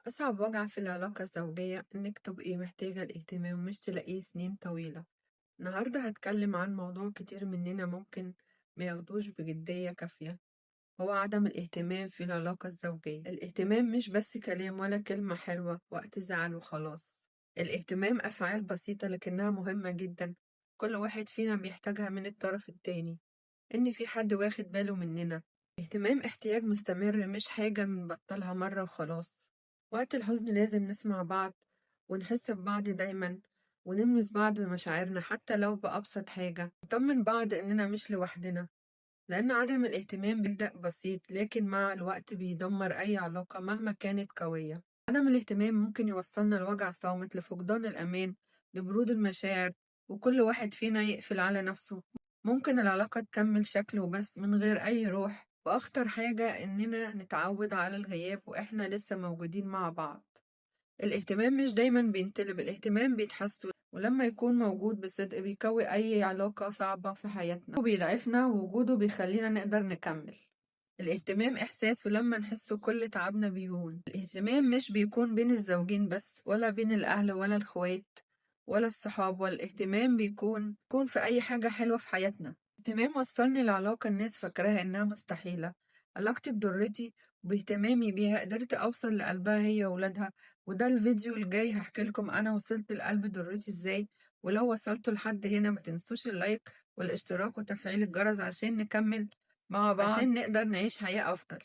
أصعب وجع في العلاقة الزوجية إنك تبقي محتاجة الاهتمام مش تلاقيه سنين طويلة. النهاردة هتكلم عن موضوع كتير مننا ممكن ما ياخدوش بجدية كافية، هو عدم الاهتمام في العلاقة الزوجية. الاهتمام مش بس كلام ولا كلمة حلوة وقت زعل وخلاص. الاهتمام أفعال بسيطة لكنها مهمة جدا، كل واحد فينا بيحتاجها من الطرف التاني، إن في حد واخد باله مننا. اهتمام احتياج مستمر مش حاجة بنبطلها مرة وخلاص. وقت الحزن لازم نسمع بعض ونحس ببعض دايما، ونلمس بعض بمشاعرنا حتى لو بأبسط حاجة، نطمن بعض إننا مش لوحدنا. لأن عدم الاهتمام بيبدأ بسيط لكن مع الوقت بيدمر أي علاقة مهما كانت قوية. عدم الاهتمام ممكن يوصلنا لوجع صامت، لفقدان الأمان، لبرود المشاعر، وكل واحد فينا يقفل على نفسه. ممكن العلاقة تكمل شكل وبس من غير أي روح، وأخطر حاجة إننا نتعود على الغياب وإحنا لسه موجودين مع بعض. الاهتمام مش دايما بينطلب، الاهتمام بيتحس، ولما يكون موجود بصدق بيقوي أي علاقة صعبة في حياتنا وبيضعفنا، ووجوده بيخلينا نقدر نكمل. الاهتمام إحساس، ولما نحسه كل تعبنا بيهون. الاهتمام مش بيكون بين الزوجين بس، ولا بين الأهل ولا الأخوات ولا الصحاب، والاهتمام بيكون في أي حاجة حلوة في حياتنا. اهتمام وصلني لعلاقة الناس فاكراها إنها مستحيلة. علاقتي بدرتي وباهتمامي بيها قدرت أوصل لقلبها هي وولادها، وده الفيديو الجاي هحكي لكم أنا وصلت لقلب درتي إزاي. ولو وصلتوا لحد هنا ما تنسوش اللايك والاشتراك وتفعيل الجرس عشان نكمل مع بعض، عشان نقدر نعيش حياة أفضل.